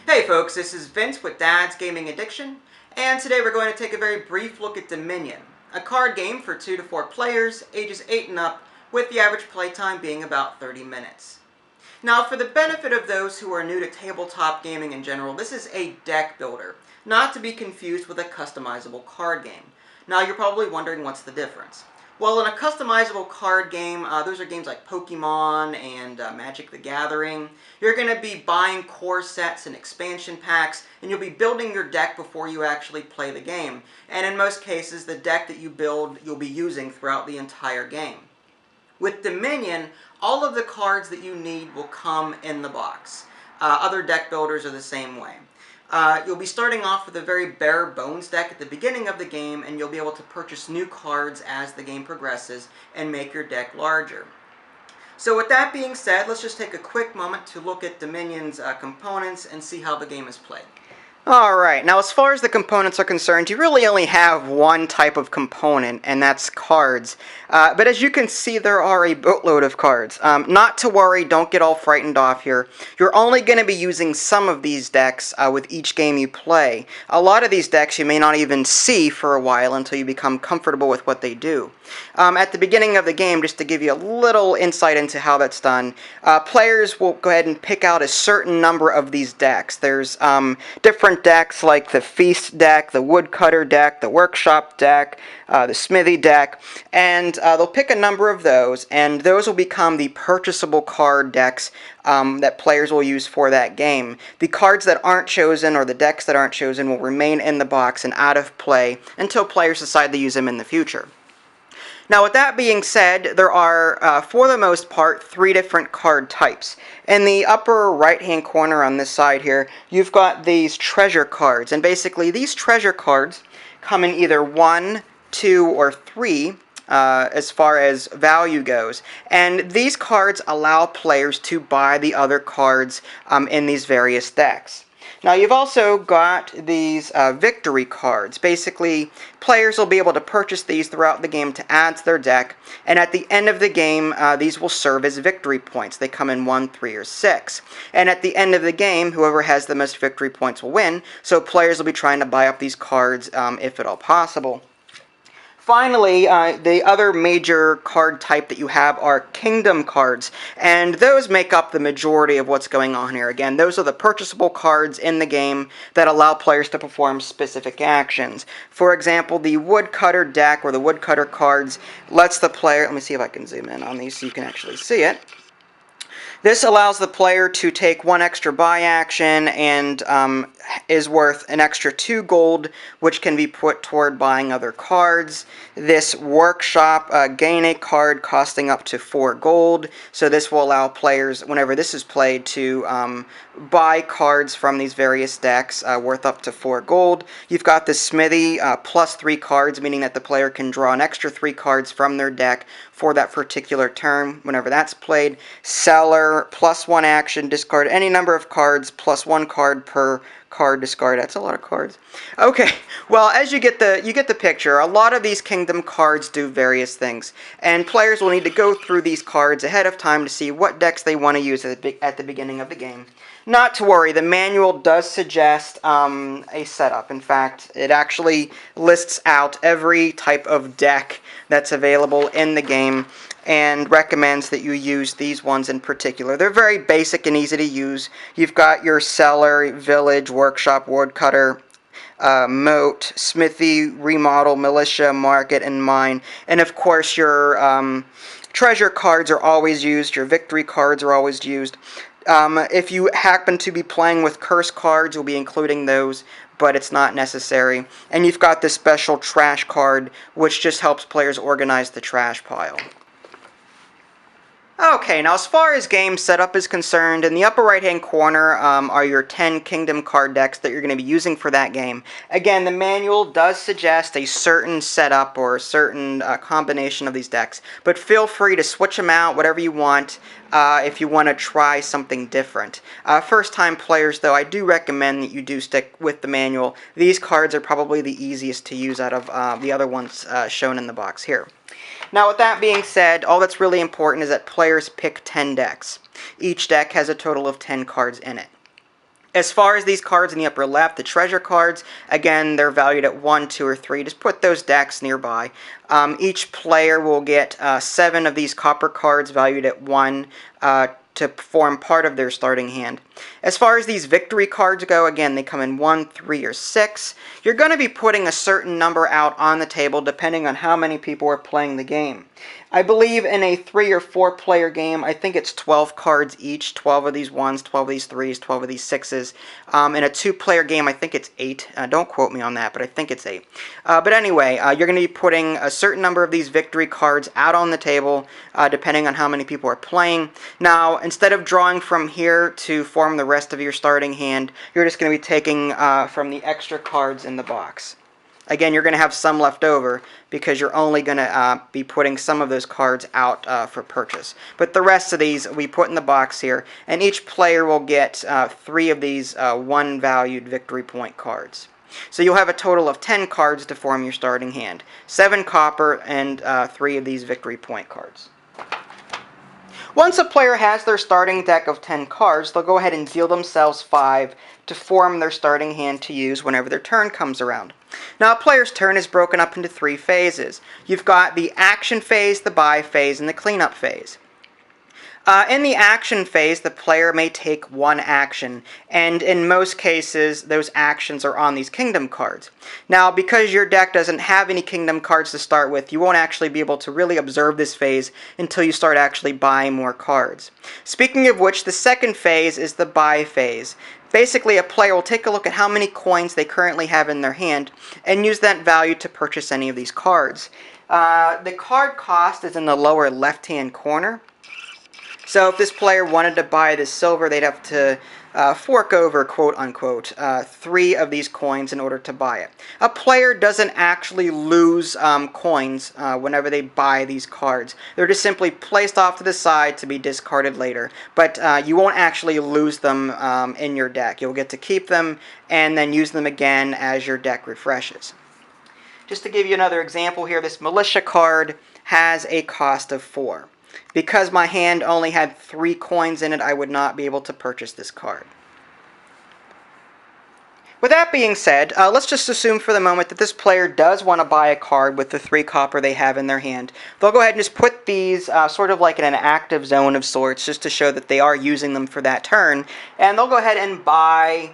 Hey folks, this is Vince with Dad's Gaming Addiction, and today we're going to take a very brief look at Dominion, a card game for 2 to 4 players, ages 8 and up, with the average playtime being about 30 minutes. Now, for the benefit of those who are new to tabletop gaming in general, this is a deck builder, not to be confused with a customizable card game. Now, you're probably wondering what's the difference. Well, in a customizable card game, those are games like Pokemon and Magic the Gathering. You're going to be buying core sets and expansion packs, and you'll be building your deck before you actually play the game. And in most cases, the deck that you build, you'll be using throughout the entire game. With Dominion, all of the cards that you need will come in the box. Other deck builders are the same way. You'll be starting off with a very bare bones deck at the beginning of the game, and you'll be able to purchase new cards as the game progresses and make your deck larger. So with that being said, let's just take a quick moment to look at Dominion's components and see how the game is played. Alright, now as far as the components are concerned, you really only have one type of component, and that's cards. But as you can see, there are a boatload of cards. Not to worry, don't get all frightened off here. You're only going to be using some of these decks with each game you play. A lot of these decks you may not even see for a while until you become comfortable with what they do. At the beginning of the game, just to give you a little insight into how that's done, players will go ahead and pick out a certain number of these decks. There's different decks like the Feast deck, the Woodcutter deck, the Workshop deck, the Smithy deck, and they'll pick a number of those, and those will become the purchasable card decks that players will use for that game. The cards that aren't chosen, or the decks that aren't chosen, will remain in the box and out of play until players decide to use them in the future. Now, with that being said, there are, for the most part, 3 different card types. In the upper right-hand corner on this side here, you've got these treasure cards. And basically, these treasure cards come in either 1, 2, or 3, as far as value goes. And these cards allow players to buy the other cards in these various decks. Now, you've also got these victory cards. Basically, players will be able to purchase these throughout the game to add to their deck, and at the end of the game, these will serve as victory points. They come in 1, 3, or 6. And at the end of the game, whoever has the most victory points will win, so players will be trying to buy up these cards if at all possible. Finally, the other major card type that you have are kingdom cards, and those make up the majority of what's going on here. Again, those are the purchasable cards in the game that allow players to perform specific actions. For example, the Woodcutter deck, or the Woodcutter cards, lets the player... Let me see if I can zoom in on these so you can actually see it. This allows the player to take 1 extra buy action and is worth an extra 2 gold, which can be put toward buying other cards. This Workshop gain a card costing up to 4 gold, so this will allow players, whenever this is played, to buy cards from these various decks worth up to 4 gold. You've got the Smithy plus 3 cards, meaning that the player can draw an extra 3 cards from their deck for that particular turn whenever that's played. Seller, plus 1 action, discard any number of cards, plus 1 card per card discard. That's a lot of cards. Okay, well, as you get the picture, a lot of these kingdom cards do various things, and players will need to go through these cards ahead of time to see what decks they want to use at the beginning of the game. Not to worry, the manual does suggest a setup. In fact, it actually lists out every type of deck that's available in the game and recommends that you use these ones in particular. They're very basic and easy to use. You've got your Cellar, Village, Workshop, Woodcutter, Moat, Smithy, Remodel, Militia, Market, and Mine. And of course, your treasure cards are always used. Your victory cards are always used. If you happen to be playing with curse cards, you'll be including those, but it's not necessary. And you've got this special trash card, which just helps players organize the trash pile. Okay, now as far as game setup is concerned, in the upper right-hand corner are your 10 Kingdom card decks that you're going to be using for that game. Again, the manual does suggest a certain setup or a certain combination of these decks, but feel free to switch them out, whatever you want, if you want to try something different. First-time players, though, I do recommend that you do stick with the manual. These cards are probably the easiest to use out of the other ones shown in the box here. Now, with that being said, all that's really important is that players pick 10 decks. Each deck has a total of 10 cards in it. As far as these cards in the upper left, the treasure cards, again, they're valued at 1, 2, or 3. Just put those decks nearby. Each player will get 7 of these copper cards valued at 1 to form part of their starting hand. As far as these victory cards go, again, they come in 1, 3, or 6. You're going to be putting a certain number out on the table depending on how many people are playing the game. I believe in a 3 or 4 player game, I think it's 12 cards each, 12 of these 1s, 12 of these 3s, 12 of these 6s. In a 2-player game, I think it's 8. Don't quote me on that, but I think it's 8. But anyway, you're going to be putting a certain number of these victory cards out on the table, depending on how many people are playing. Now, instead of drawing from here to form the rest of your starting hand, you're just going to be taking from the extra cards in the box. Again, you're going to have some left over because you're only going to be putting some of those cards out for purchase. But the rest of these we put in the box here, and each player will get 3 of these 1-valued victory point cards. So you'll have a total of 10 cards to form your starting hand. 7 copper and 3 of these victory point cards. Once a player has their starting deck of 10 cards, they'll go ahead and deal themselves 5 to form their starting hand to use whenever their turn comes around. Now, a player's turn is broken up into 3 phases. You've got the action phase, the buy phase, and the cleanup phase. In the action phase, the player may take 1 action, and in most cases, those actions are on these kingdom cards. Now, because your deck doesn't have any kingdom cards to start with, you won't actually be able to really observe this phase until you start actually buying more cards. Speaking of which, the second phase is the buy phase. Basically, a player will take a look at how many coins they currently have in their hand and use that value to purchase any of these cards. The card cost is in the lower left-hand corner. So if this player wanted to buy this silver, they'd have to fork over, quote-unquote, 3 of these coins in order to buy it. A player doesn't actually lose coins whenever they buy these cards. They're just simply placed off to the side to be discarded later. But you won't actually lose them in your deck. You'll get to keep them and then use them again as your deck refreshes. Just to give you another example here, this militia card has a cost of 4. Because my hand only had 3 coins in it, I would not be able to purchase this card. With that being said, let's just assume for the moment that this player does want to buy a card with the 3 copper they have in their hand. They'll go ahead and just put these sort of like in an active zone of sorts, just to show that they are using them for that turn. And they'll go ahead and buy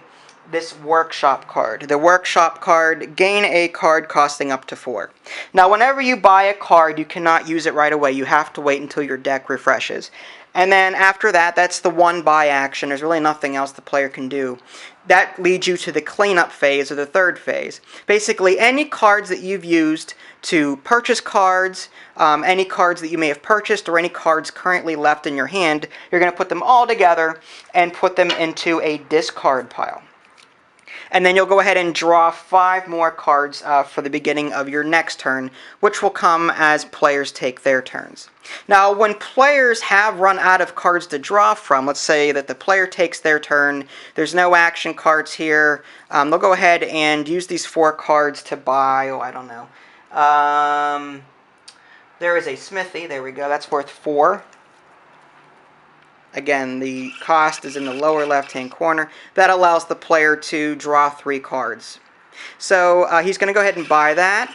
this workshop card. The workshop card, gain a card costing up to 4. Now, whenever you buy a card, you cannot use it right away. You have to wait until your deck refreshes. And then after that, that's the 1 buy action. There's really nothing else the player can do. That leads you to the cleanup phase, or the third phase. Basically, any cards that you've used to purchase cards, any cards that you may have purchased, or any cards currently left in your hand, you're going to put them all together and put them into a discard pile. And then you'll go ahead and draw 5 more cards for the beginning of your next turn, which will come as players take their turns. Now, when players have run out of cards to draw from, let's say that the player takes their turn, there's no action cards here, they'll go ahead and use these 4 cards to buy, I don't know. There is a smithy, there we go, that's worth 4. Again, the cost is in the lower left-hand corner. That allows the player to draw 3 cards. So he's going to go ahead and buy that.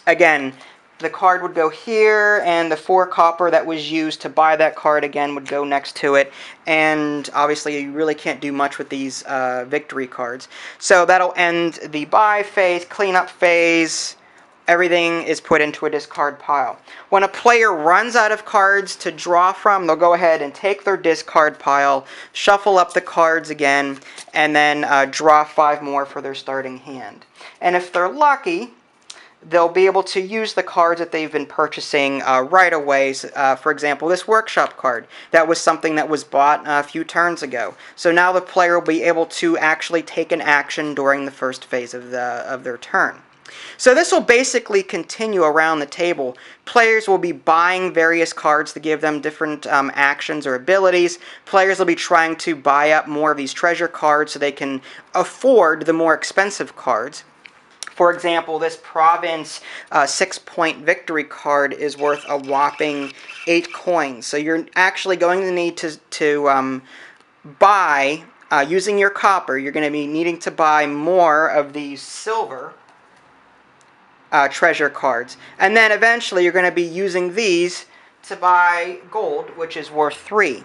Again, the card would go here, and the 4 copper that was used to buy that card, again, would go next to it. And obviously, you really can't do much with these victory cards. So that'll end the buy phase, cleanup phase. Everything is put into a discard pile. When a player runs out of cards to draw from, they'll go ahead and take their discard pile, shuffle up the cards again, and then draw 5 more for their starting hand. And if they're lucky, they'll be able to use the cards that they've been purchasing right away. For example, this workshop card. That was something that was bought a few turns ago. So now the player will be able to actually take an action during the first phase of their turn. So this will basically continue around the table. Players will be buying various cards to give them different actions or abilities. Players will be trying to buy up more of these treasure cards so they can afford the more expensive cards. For example, this Province 6-point victory card is worth a whopping 8 coins. So you're actually going to need to buy using your copper, you're going to be needing to buy more of these silver treasure cards. And then eventually you're going to be using these to buy gold, which is worth 3.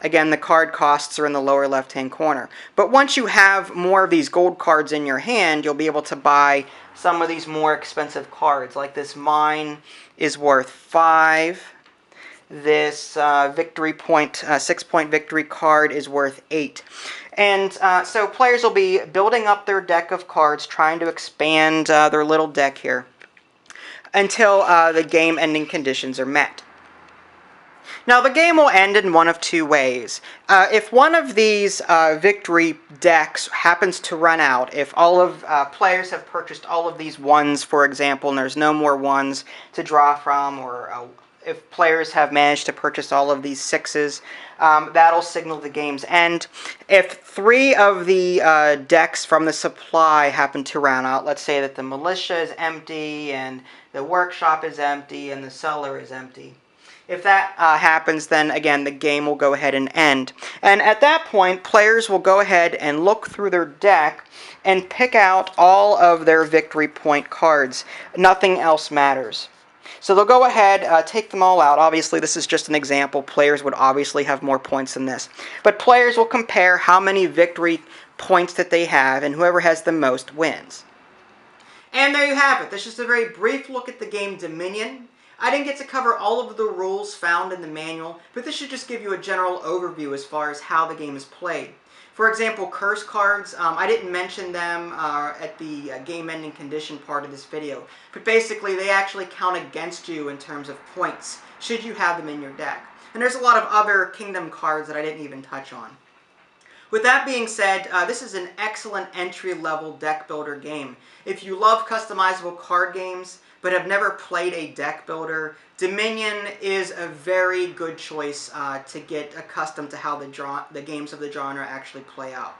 Again, the card costs are in the lower left-hand corner. But once you have more of these gold cards in your hand, you'll be able to buy some of these more expensive cards. Like this mine is worth 5. This victory point, 6-point victory card is worth 8. And so players will be building up their deck of cards, trying to expand their little deck here until the game-ending conditions are met. Now, the game will end in one of 2 ways. If one of these victory decks happens to run out, if all of players have purchased all of these 1s, for example, and there's no more 1s to draw from, or if players have managed to purchase all of these 6s, that'll signal the game's end. If 3 of the decks from the supply happen to run out, let's say that the militia is empty, and the workshop is empty, and the cellar is empty. If that happens, then again, the game will go ahead and end. And at that point, players will go ahead and look through their deck and pick out all of their victory point cards. Nothing else matters. So they'll go ahead, take them all out. Obviously, this is just an example. Players would obviously have more points than this. But players will compare how many victory points that they have, and whoever has the most wins. And there you have it. This is just a very brief look at the game Dominion. I didn't get to cover all of the rules found in the manual, but this should just give you a general overview as far as how the game is played. For example, curse cards, I didn't mention them at the game-ending condition part of this video, but basically they actually count against you in terms of points, should you have them in your deck. And there's a lot of other kingdom cards that I didn't even touch on. With that being said, this is an excellent entry-level deck builder game. If you love customizable card games, but have never played a deck builder, Dominion is a very good choice to get accustomed to how the games of the genre actually play out.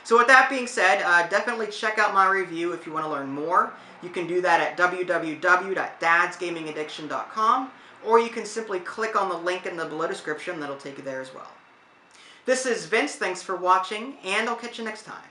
So with that being said, definitely check out my review if you want to learn more. You can do that at www.dadsgamingaddiction.com, or you can simply click on the link in the below description that'll take you there as well. This is Vince, thanks for watching, and I'll catch you next time.